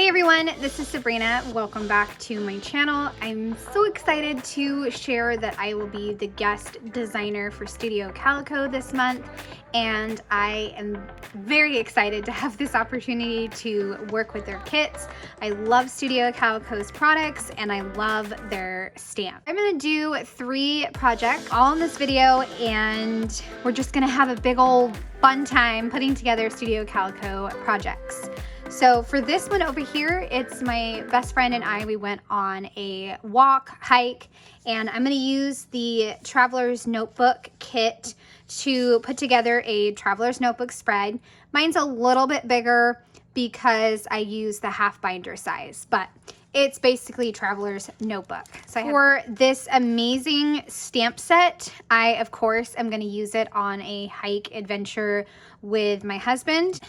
Hey everyone, this is Sabrina. Welcome back to my channel. I'm so excited to share that I will be the guest designer for Studio Calico this month, and I am very excited to have this opportunity to work with their kits. I love Studio Calico's products and I love their stamp. I'm gonna do 3 projects all in this video, and we're just gonna have a big old fun time putting together Studio Calico projects. So for this one over here, it's my best friend and I. We went on a hike, and I'm going to use the Traveler's Notebook kit to put together a Traveler's Notebook spread. Mine's a little bit bigger because I use the half binder size, but it's basically Traveler's Notebook. So for this amazing stamp set, I, of course, am going to use it on a hike adventure with my husband.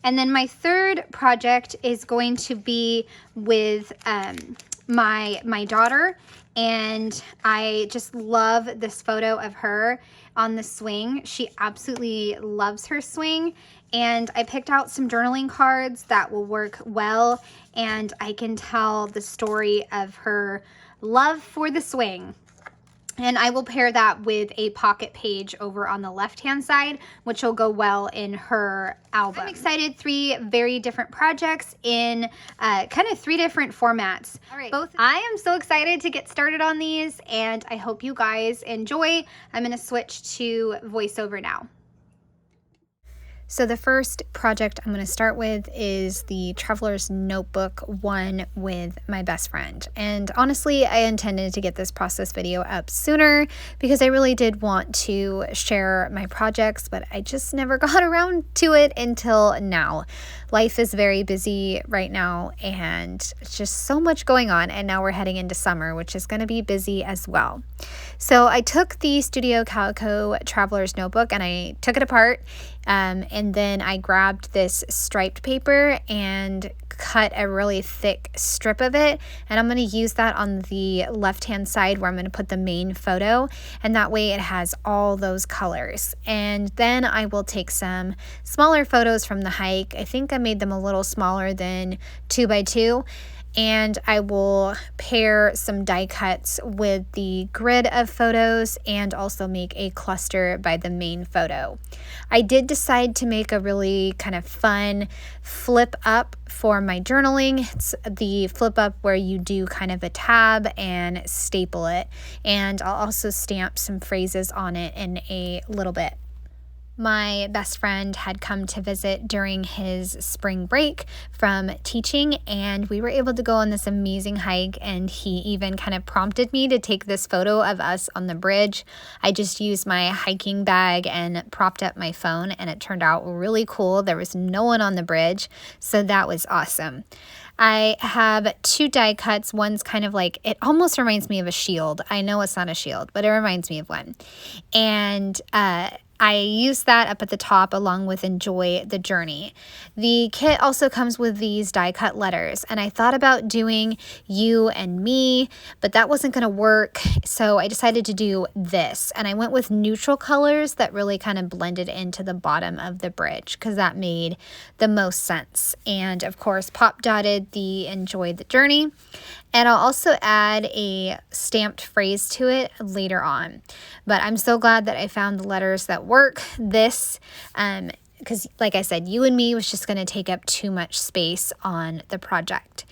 And then my third project is going to be with my daughter, and I just love this photo of her on the swing. She absolutely loves her swing, and I picked out some journaling cards that will work well, and I can tell the story of her love for the swing. And I will pair that with a pocket page over on the left-hand side, which will go well in her album. I'm excited, 3 very different projects in kind of 3 different formats. All right, I am so excited to get started on these, and I hope you guys enjoy. I'm gonna switch to voiceover now. So the first project I'm going to start with is the Traveler's Notebook one with my best friend. And honestly, I intended to get this process video up sooner because I really did want to share my projects, but I just never got around to it until now. Life is very busy right now, and it's just so much going on, and now we're heading into summer, which is going to be busy as well. So I took the Studio Calico Traveler's Notebook and I took it apart, and then I grabbed this striped paper and cut a really thick strip of it, and I'm going to use that on the left hand side where I'm going to put the main photo, and that way it has all those colors. And then I will take some smaller photos from the hike. I think I made them a little smaller than 2 by 2. And I will pair some die cuts with the grid of photos and also make a cluster by the main photo. I did decide to make a really kind of fun flip up for my journaling. It's the flip up where you do kind of a tab and staple it. And I'll also stamp some phrases on it in a little bit. My best friend had come to visit during his spring break from teaching, and we were able to go on this amazing hike, and he even kind of prompted me to take this photo of us on the bridge. I just used my hiking bag and propped up my phone, and it turned out really cool. There was no one on the bridge, so that was awesome. I have 2 die cuts. One's kind of like, it almost reminds me of a shield. I know it's not a shield, but it reminds me of one. And I use that up at the top along with Enjoy the Journey. The kit also comes with these die cut letters, and I thought about doing you and me, but that wasn't going to work, so I decided to do this, and I went with neutral colors that really kind of blended into the bottom of the bridge because that made the most sense. And of course, pop dotted the Enjoy the Journey, and I'll also add a stamped phrase to it later on. But I'm so glad that I found the letters that work. This, because like I said, you and me was just going to take up too much space on the project.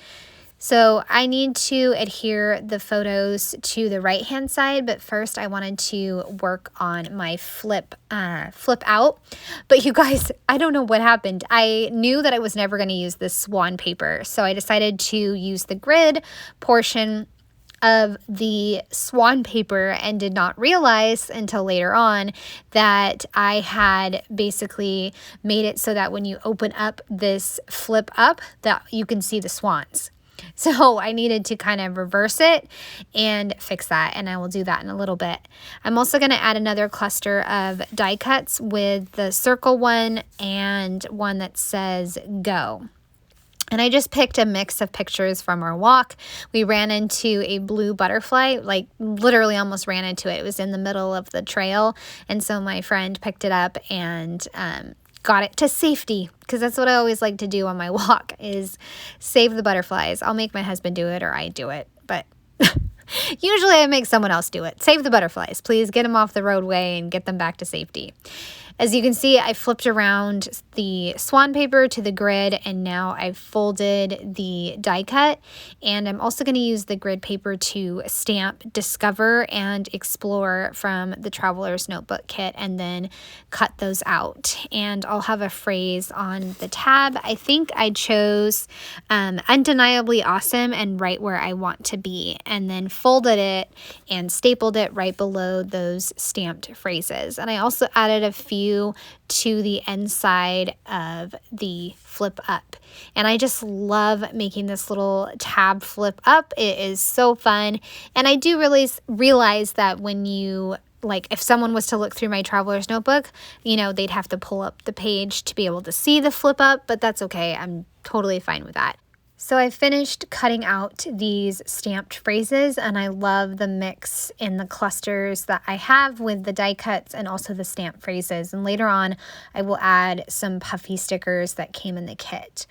So I need to adhere the photos to the right hand side, but first I wanted to work on my flip out. But you guys, I don't know what happened. I knew that I was never going to use this swan paper, so I decided to use the grid portion of the swan paper and did not realize until later on that I had basically made it so that when you open up this flip up that you can see the swans. So I needed to kind of reverse it and fix that, and I will do that in a little bit. I'm also going to add another cluster of die cuts with the circle one and one that says go. And I just picked a mix of pictures from our walk. We ran into a blue butterfly, like literally almost ran into it. It was in the middle of the trail. And so my friend picked it up and got it to safety, because that's what I always like to do on my walk, is save the butterflies. I'll make my husband do it, or I do it, but usually I make someone else do it. Save the butterflies. Please get them off the roadway and get them back to safety. As you can see, I flipped around the swan paper to the grid, and now I've folded the die cut, and I'm also going to use the grid paper to stamp Discover and Explore from the Traveler's Notebook kit, and then cut those out. And I'll have a phrase on the tab. I think I chose Undeniably Awesome and Right Where I Want to Be, and then folded it and stapled it right below those stamped phrases. And I also added a few to the inside of the flip up, and I just love making this little tab flip up. It is so fun, and I do really realize that when you, like, if someone was to look through my Traveler's Notebook, you know, they'd have to pull up the page to be able to see the flip up, but that's okay. I'm totally fine with that. So I finished cutting out these stamped phrases, and I love the mix in the clusters that I have with the die cuts and also the stamped phrases. And later on, I will add some puffy stickers that came in the kit.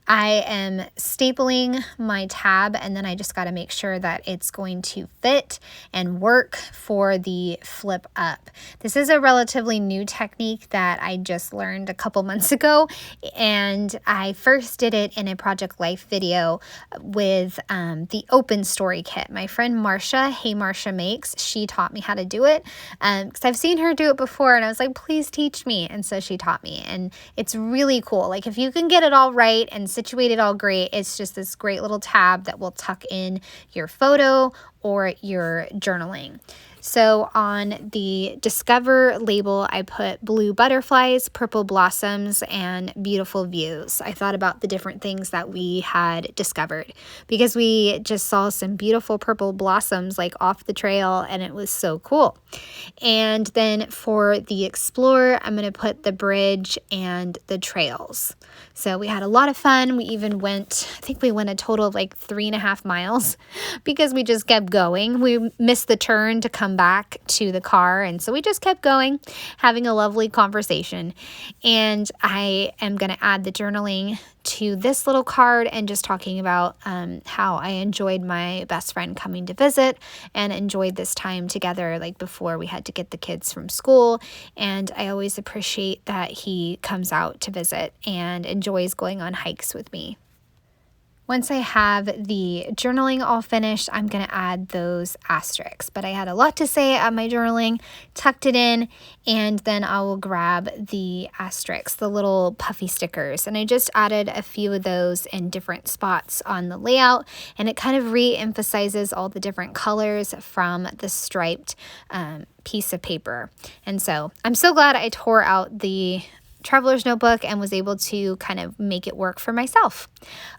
I am stapling my tab, and then I just got to make sure that it's going to fit and work for the flip up. This is a relatively new technique that I just learned a couple months ago, and I first did it in a Project Life video with the Open Story kit. My friend Marsha, Hey Marsha Makes, she taught me how to do it because I've seen her do it before, and I was like, please teach me. And so she taught me, and it's really cool. Like, if you can get it all right and situated all great, it's just this great little tab that will tuck in your photo or your journaling. So on the Discover label, I put blue butterflies, purple blossoms, and beautiful views. I thought about the different things that we had discovered because we just saw some beautiful purple blossoms like off the trail, and it was so cool. And then for the Explorer, I'm going to put the bridge and the trails. So we had a lot of fun. We even went, I think we went a total of like 3.5 miles because we just kept going. We missed the turn to come back to the car, and so we just kept going, having a lovely conversation. And I am going to add the journaling to this little card and just talking about how I enjoyed my best friend coming to visit and enjoyed this time together, like before we had to get the kids from school. And I always appreciate that he comes out to visit and enjoys going on hikes with me. Once I have the journaling all finished, I'm going to add those asterisks. But I had a lot to say at my journaling, tucked it in, and then I will grab the asterisks, the little puffy stickers. And I just added a few of those in different spots on the layout, and it kind of re-emphasizes all the different colors from the striped piece of paper. And so I'm so glad I tore out the Traveler's Notebook and was able to kind of make it work for myself.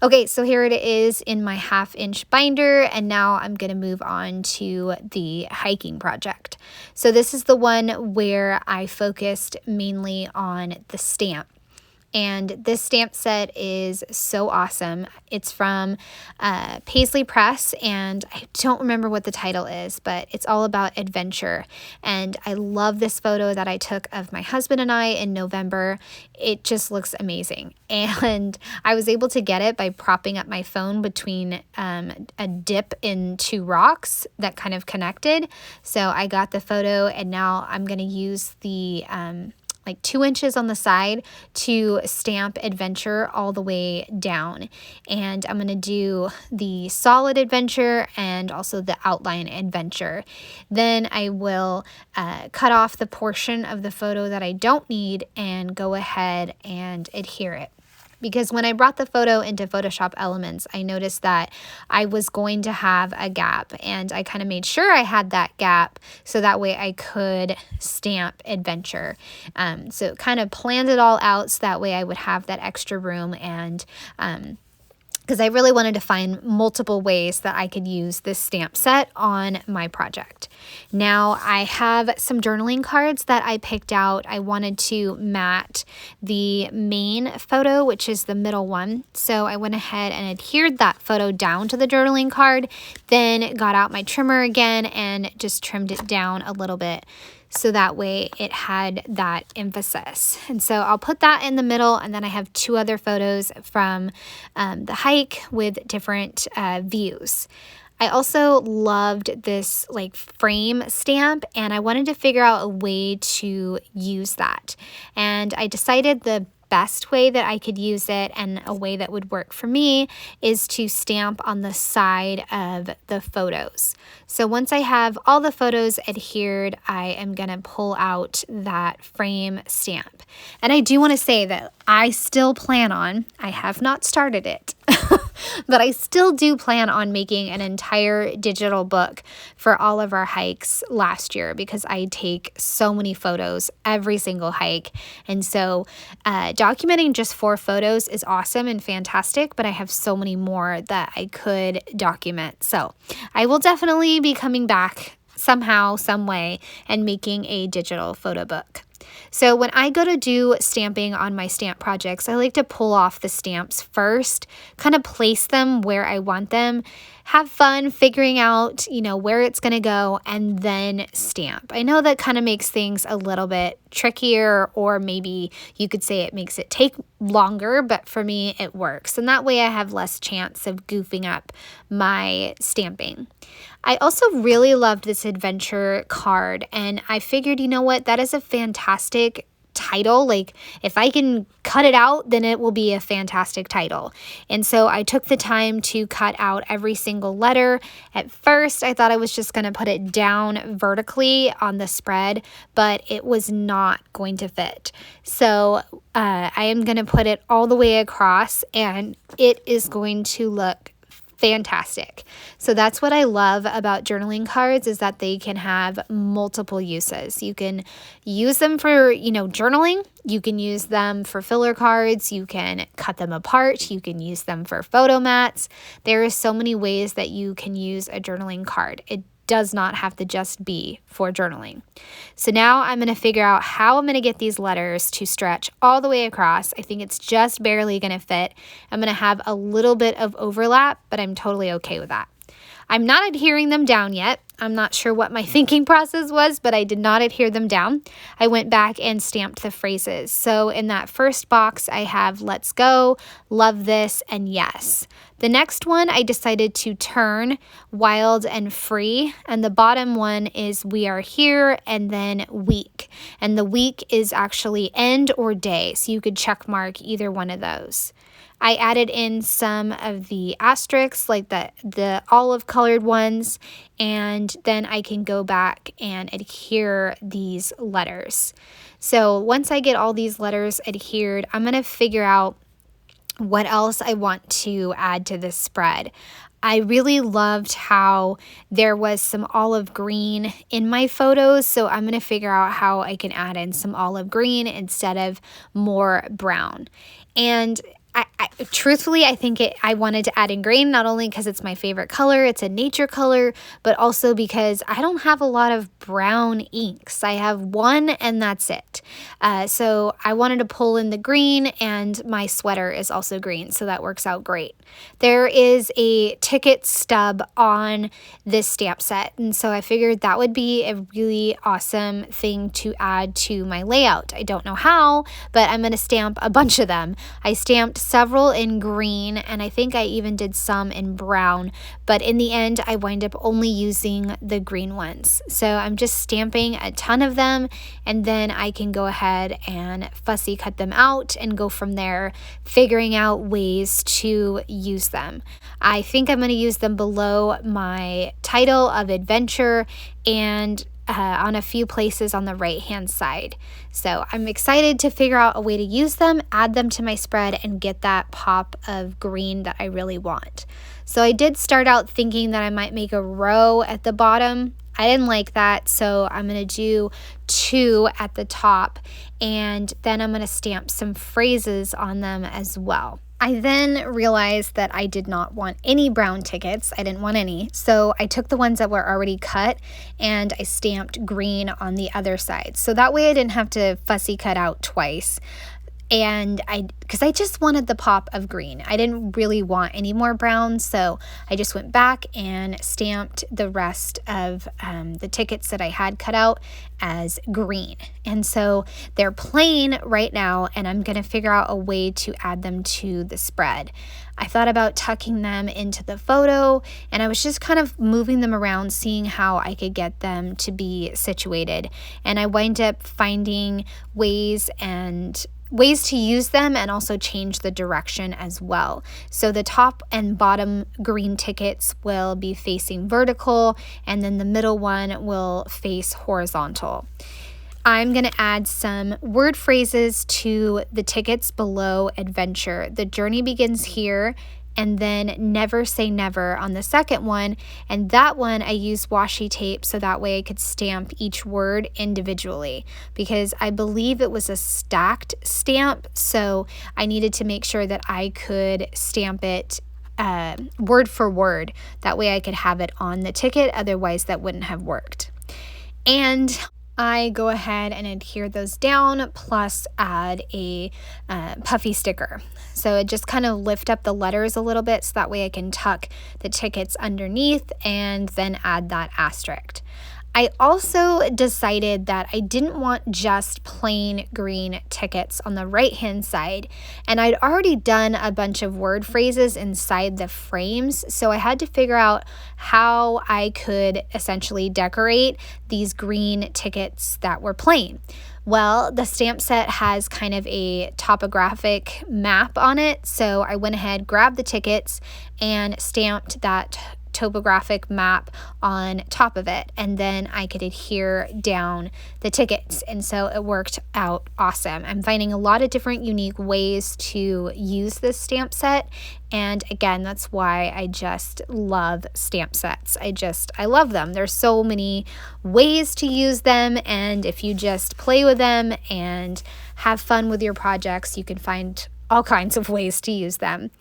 Okay, so here it is in my 1/2-inch binder, and now I'm going to move on to the hiking project. So this is the one where I focused mainly on the stamp. And this stamp set is so awesome. It's from Paisley Press, and I don't remember what the title is, but it's all about adventure. And I love this photo that I took of my husband and I in November. It just looks amazing. And I was able to get it by propping up my phone between a dip in 2 rocks that kind of connected. So I got the photo, and now I'm going to use the like 2 inches on the side to stamp adventure all the way down. And I'm going to do the solid adventure and also the outline adventure. Then I will cut off the portion of the photo that I don't need and go ahead and adhere it. Because when I brought the photo into Photoshop Elements, I noticed that I was going to have a gap, and I kind of made sure I had that gap so that way I could stamp adventure. So kind of planned it all out so that way I would have that extra room, and because I really wanted to find multiple ways that I could use this stamp set on my project. Now I have some journaling cards that I picked out. I wanted to mat the main photo, which is the middle one. So I went ahead and adhered that photo down to the journaling card, then got out my trimmer again and just trimmed it down a little bit. so that way it had that emphasis. And so I'll put that in the middle, and then I have 2 other photos from the hike with different views. I also loved this like frame stamp, and I wanted to figure out a way to use that. And I decided the best way that I could use it, and a way that would work for me, is to stamp on the side of the photos. So once I have all the photos adhered, I am gonna pull out that frame stamp. And I do want to say that I still plan on, I have not started it, but I still do plan on making an entire digital book for all of our hikes last year, because I take so many photos every single hike. And so documenting just 4 photos is awesome and fantastic, but I have so many more that I could document. So I will definitely be coming back somehow, some way, and making a digital photo book. So when I go to do stamping on my stamp projects, I like to pull off the stamps first, kind of place them where I want them, have fun figuring out, where it's going to go, and then stamp. I know that kind of makes things a little bit trickier, or maybe you could say it makes it take longer, but for me it works. And that way I have less chance of goofing up my stamping. I also really loved this adventure card, and I figured, that is a fantastic title. Like, if I can cut it out, then it will be a fantastic title. And so I took the time to cut out every single letter. At first, I thought I was just going to put it down vertically on the spread, but it was not going to fit. So I am going to put it all the way across, and it is going to look fantastic. So that's what I love about journaling cards, is that they can have multiple uses. You can use them for, journaling. You can use them for filler cards. You can cut them apart. You can use them for photo mats. There are so many ways that you can use a journaling card. It does not have to just be for journaling. So now I'm going to figure out how I'm going to get these letters to stretch all the way across. I think it's just barely going to fit. I'm going to have a little bit of overlap, but I'm totally okay with that. I'm not adhering them down yet. I'm not sure what my thinking process was, but I did not adhere them down. I went back and stamped the phrases. So in that first box, I have let's go, love this, and yes. The next one, I decided to turn wild and free. And the bottom one is we are here, and then week. And the week is actually end or day. So you could check mark either one of those. I added in some of the asterisks, like the olive colored ones, and then I can go back and adhere these letters. So once I get all these letters adhered, I'm going to figure out what else I want to add to this spread. I really loved how there was some olive green in my photos, so I'm going to figure out how I can add in some olive green instead of more brown. And truthfully, I think I wanted to add in green, not only because it's my favorite color, it's a nature color, but also because I don't have a lot of brown inks. I have one, and that's it. So I wanted to pull in the green, and my sweater is also green, so that works out great. There is a ticket stub on this stamp set, and so I figured that would be a really awesome thing to add to my layout. I don't know how, but I'm going to stamp a bunch of them. I stamped several in green, and I think I even did some in brown, but in the end I wind up only using the green ones. So I'm just stamping a ton of them, and then I can go ahead and fussy cut them out and go from there, figuring out ways to use them. I think I'm going to use them below my title of adventure and on a few places on the right hand side. So I'm excited to figure out a way to use them, add them to my spread, and get that pop of green that I really want. So I did start out thinking that I might make a row at the bottom. I didn't like that, so I'm going to do 2 at the top, and then I'm going to stamp some phrases on them as well. I then realized that I did not want any brown tickets. I didn't want any. So I took the ones that were already cut, and I stamped green on the other side. So that way I didn't have to fussy cut out twice. And because I just wanted the pop of green. I didn't really want any more brown, so I just went back and stamped the rest of the tickets that I had cut out as green. And so they're plain right now, and I'm gonna figure out a way to add them to the spread. I thought about tucking them into the photo, and I was just kind of moving them around, seeing how I could get them to be situated. And I wind up finding ways to use them and also change the direction as well. So the top and bottom green tickets will be facing vertical, and then the middle one will face horizontal. I'm going to add some word phrases to the tickets below adventure. The journey begins here, and then never say never on the second one. And that one I used washi tape so that way I could stamp each word individually, because I believe it was a stacked stamp. So I needed to make sure that I could stamp it word for word. That way I could have it on the ticket. Otherwise that wouldn't have worked. And I go ahead and adhere those down, plus add a puffy sticker. So it just kind of lift up the letters a little bit, so that way I can tuck the tickets underneath and then add that asterisk. I also decided that I didn't want just plain green tickets on the right hand side, and I'd already done a bunch of word phrases inside the frames, so I had to figure out how I could essentially decorate these green tickets that were plain. Well, the stamp set has kind of a topographic map on it, so I went ahead, grabbed the tickets, and stamped that topographic map on top of it, and then I could adhere down the tickets, and so it worked out awesome. I'm finding a lot of different unique ways to use this stamp set, and again, that's why I just love stamp sets. I love them. There's so many ways to use them, and if you just play with them and have fun with your projects, you can find all kinds of ways to use them.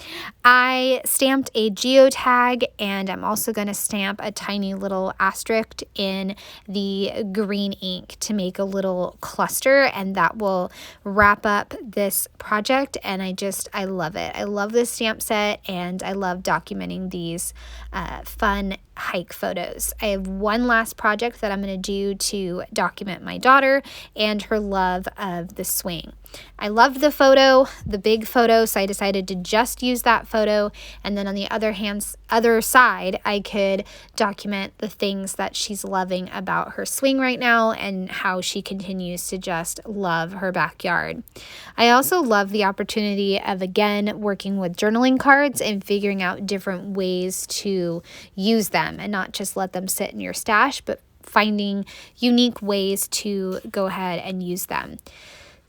I stamped a geotag, and I'm also going to stamp a tiny little asterisk in the green ink to make a little cluster, and that will wrap up this project. And I love it. I love this stamp set, and I love documenting these fun hike photos. I have one last project that I'm going to do to document my daughter and her love of the swing. I loved the photo, the big photo, so I decided to just use that photo, and then on the other side, I could document the things that she's loving about her swing right now and how she continues to just love her backyard. I also love the opportunity of, again, working with journaling cards and figuring out different ways to use them and not just let them sit in your stash, but finding unique ways to go ahead and use them.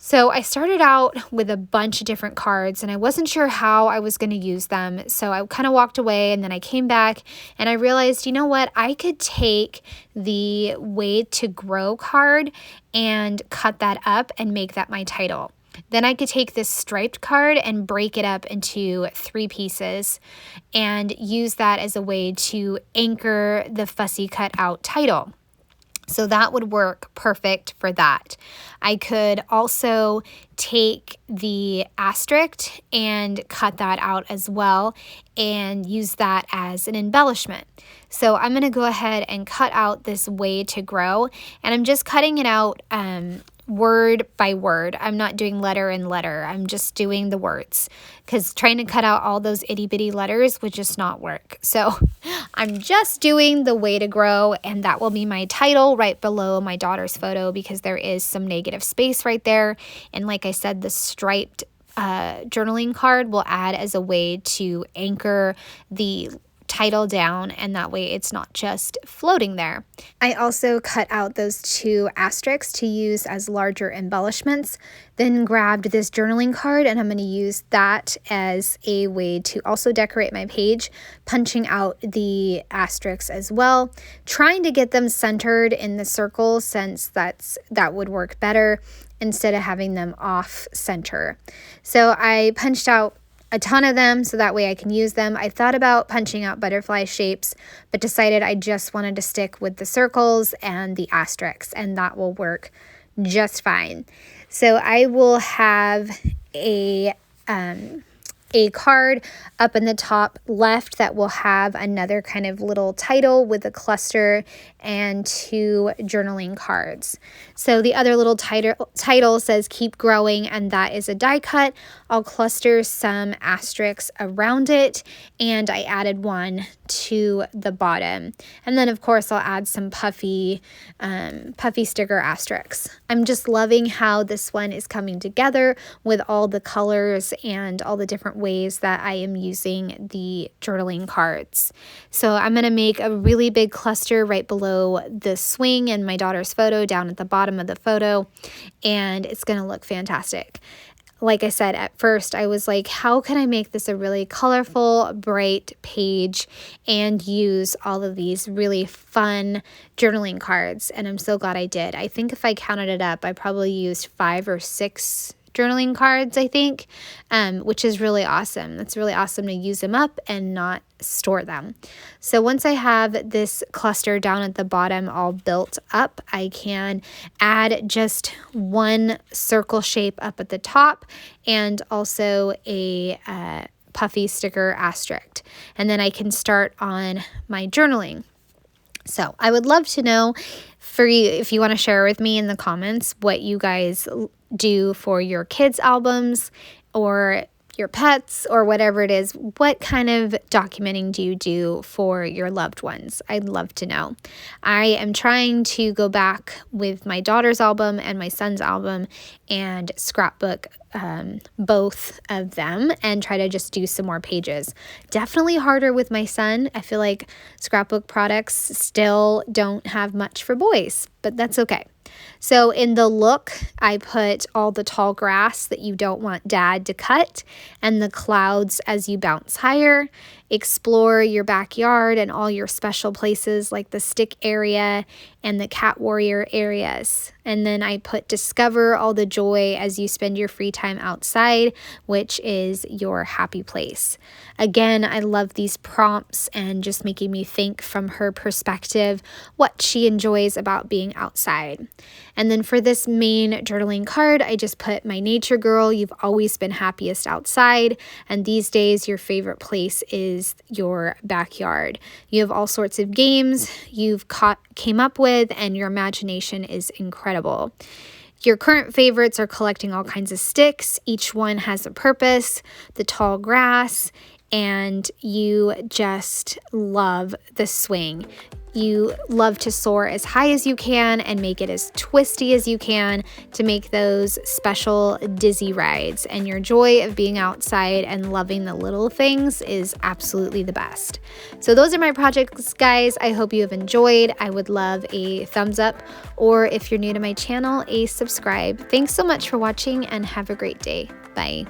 So I started out with a bunch of different cards, and I wasn't sure how I was going to use them. So I kind of walked away, and then I came back and I realized, you know what? I could take the Way to Grow card and cut that up and make that my title. Then I could take this striped card and break it up into 3 pieces and use that as a way to anchor the fussy cut out title. So that would work perfect for that. I could also take the asterisk and cut that out as well and use that as an embellishment. So I'm going to go ahead and cut out this Way to Grow, and I'm just cutting it out word by word. I'm not doing letter in letter. I'm just doing the words, because trying to cut out all those itty bitty letters would just not work. So I'm just doing the Way to Grow, and that will be my title right below my daughter's photo, because there is some negative space right there. And like I said, the striped journaling card will add as a way to anchor the title down, and that way it's not just floating there. I also cut out those 2 asterisks to use as larger embellishments, then grabbed this journaling card, and I'm going to use that as a way to also decorate my page, punching out the asterisks as well, trying to get them centered in the circle, since that would work better instead of having them off center. So I punched out a ton of them so that way I can use them. I thought about punching out butterfly shapes, but decided I just wanted to stick with the circles and the asterisks, and that will work just fine. So I will have a card up in the top left that will have another kind of little title with a cluster and 2 journaling cards. So the other little title says keep growing, and that is a die cut. I'll cluster some asterisks around it, and I added one to the bottom. And then of course I'll add some puffy sticker asterisks. I'm just loving how this one is coming together with all the colors and all the different ways that I am using the journaling cards. So I'm going to make a really big cluster right below the swing and my daughter's photo down at the bottom of the photo, and it's going to look fantastic. Like I said, at first I was like, how can I make this a really colorful, bright page and use all of these really fun journaling cards? And I'm so glad I did. I think if I counted it up, I probably used 5 or 6 journaling cards, I think, which is really awesome. It's really awesome to use them up and not store them. So once I have this cluster down at the bottom all built up, I can add just one circle shape up at the top and also a puffy sticker asterisk. And then I can start on my journaling. So I would love to know for you, if you want to share with me in the comments what you guys do for your kids' albums or your pets or whatever it is. What kind of documenting do you do for your loved ones? I'd love to know. I am trying to go back with my daughter's album and my son's album and scrapbook both of them and try to just do some more pages. Definitely harder with my son. I feel like scrapbook products still don't have much for boys, but that's okay. So in the look, I put all the tall grass that you don't want dad to cut and the clouds as you bounce higher. Explore your backyard and all your special places like the stick area and the cat warrior areas. And then I put discover all the joy as you spend your free time outside, which is your happy place. Again, I love these prompts and just making me think from her perspective what she enjoys about being outside. And then for this main journaling card, I just put my nature girl, you've always been happiest outside, and these days your favorite place is your backyard. You have all sorts of games you've came up with, and your imagination is incredible. Your current favorites are collecting all kinds of sticks. Each one has a purpose, the tall grass, and you just love the swing. You love to soar as high as you can and make it as twisty as you can to make those special dizzy rides. And your joy of being outside and loving the little things is absolutely the best. So those are my projects, guys. I hope you have enjoyed. I would love a thumbs up, or if you're new to my channel, a subscribe. Thanks so much for watching and have a great day. Bye.